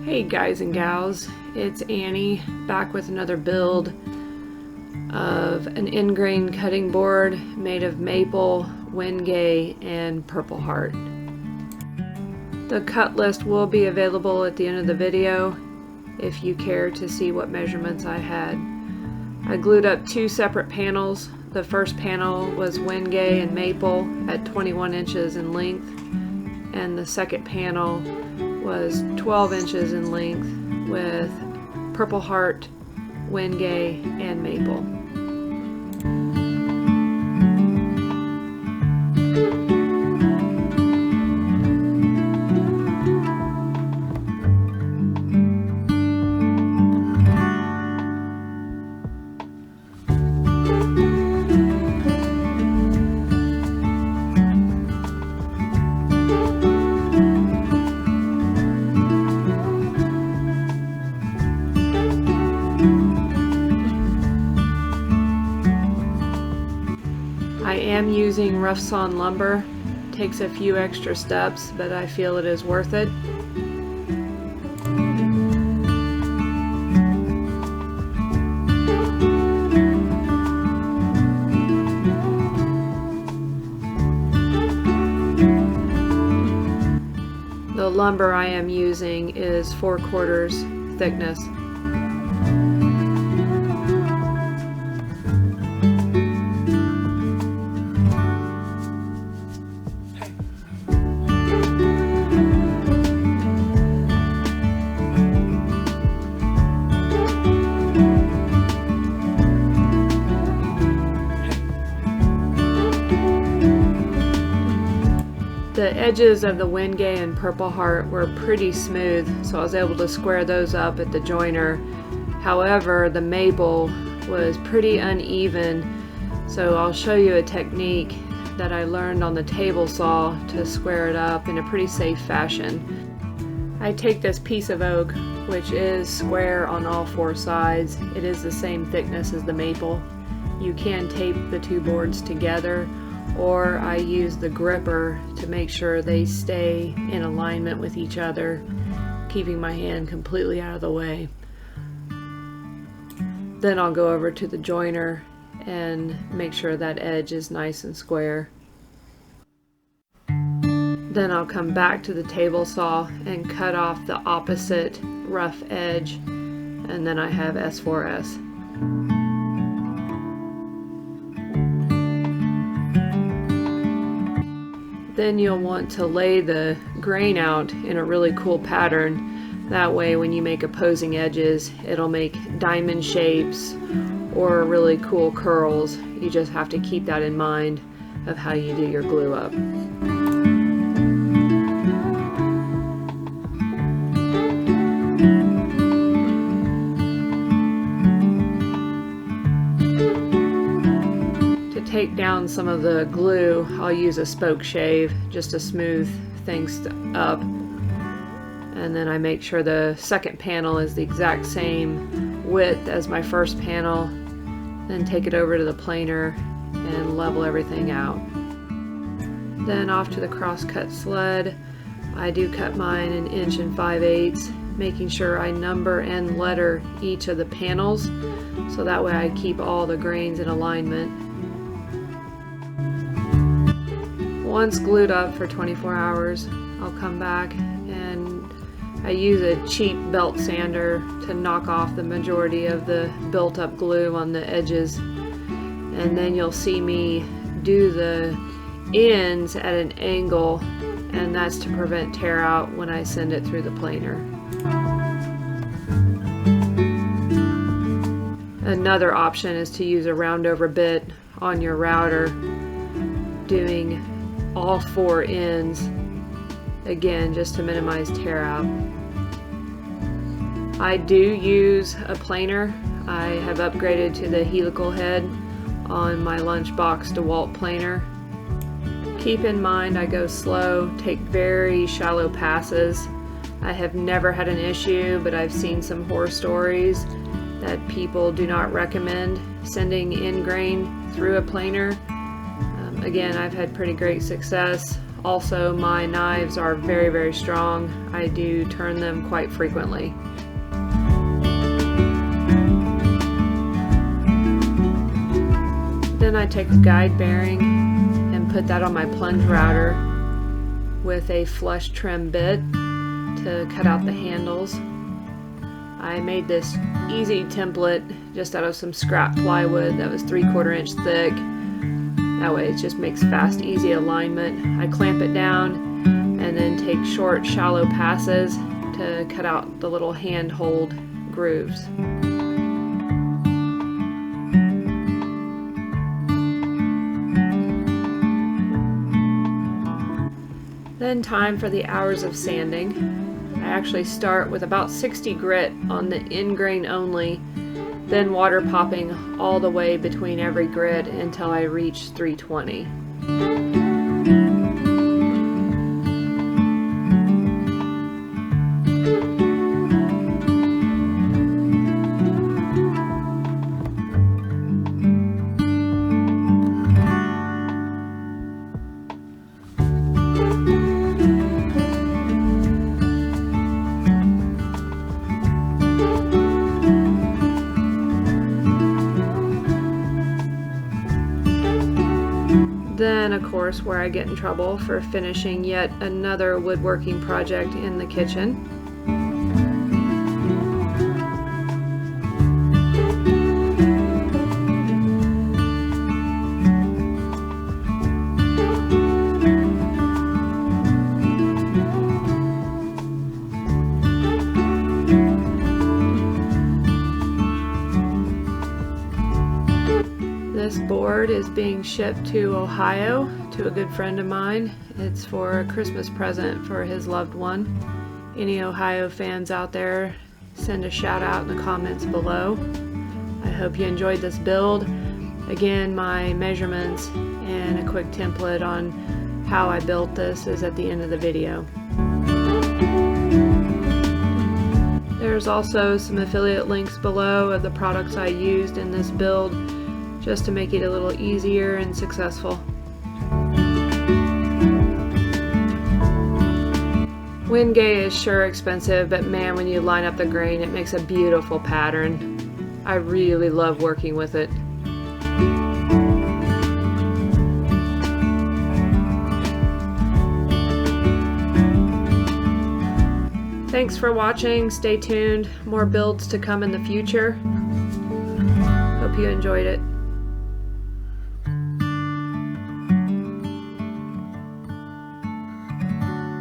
Hey guys and gals, it's Annie back with another build of an end-grain cutting board made of maple, Wenge, and Purple Heart. The cut list will be available at the end of the video if you care to see what measurements I had. I glued up two separate panels. The first panel was Wenge and maple at 21 inches in length, and the second panel was 12 inches in length with Purple Heart, Wenge, and maple. I am using rough sawn lumber. Takes a few extra steps, but I feel it is worth it. The lumber I am using is 4/4 thickness. The edges of the Wenge and Purple Heart were pretty smooth, so I was able to square those up at the joiner. However, the maple was pretty uneven, so I'll show you a technique that I learned on the table saw to square it up in a pretty safe fashion. I take this piece of oak, which is square on all four sides. It is the same thickness as the maple. You can tape the two boards together, or I use the gripper to make sure they stay in alignment with each other, keeping my hand completely out of the way. Then I'll go over to the joiner and make sure that edge is nice and square. Then I'll come back to the table saw and cut off the opposite rough edge, and then I have S4S. Then you'll want to lay the grain out in a really cool pattern. That way when you make opposing edges, it'll make diamond shapes or really cool curls. You just have to keep that in mind of how you do your glue up. Take down some of the glue, I'll use a Spokeshave just to smooth things up, and then I make sure the second panel is the exact same width as my first panel, then take it over to the planer and level everything out. Then off to the cross-cut sled. I do cut mine 1 5/8 inches, making sure I number and letter each of the panels so that way I keep all the grains in alignment. Once glued up for 24 hours, I'll come back and I use a cheap belt sander to knock off the majority of the built up glue on the edges. And then you'll see me do the ends at an angle, and that's to prevent tear out when I send it through the planer. Another option is to use a roundover bit on your router, doing all four ends, again just to minimize tear out. I do use a planer. I have upgraded to the helical head on my Lunchbox DeWalt planer. Keep in mind I go slow, take very shallow passes. I have never had an issue, but I've seen some horror stories that people do not recommend sending end grain through a planer. Again, I've had pretty great success. Also, my knives are very, very strong. I do turn them quite frequently. Then I take a guide bearing and put that on my plunge router with a flush trim bit to cut out the handles. I made this easy template just out of some scrap plywood that was 3/4 inch thick. That way it just makes fast, easy alignment. I clamp it down and then take short, shallow passes to cut out the little handhold grooves. Then time for the hours of sanding. I actually start with about 60 grit on the end grain only, then water popping all the way between every grit until I reach 320. Then, of course, where I get in trouble for finishing yet another woodworking project in the kitchen. This board is being shipped to Ohio to a good friend of mine. It's for a Christmas present for his loved one. Any Ohio fans out there, send a shout out in the comments below. I hope you enjoyed this build. Again, my measurements and a quick template on how I built this is at the end of the video. There's also some affiliate links below of the products I used in this build, just to make it a little easier and successful. Wenge is sure expensive, but man, when you line up the grain, it makes a beautiful pattern. I really love working with it. Thanks for watching. Stay tuned. More builds to come in the future. Hope you enjoyed it.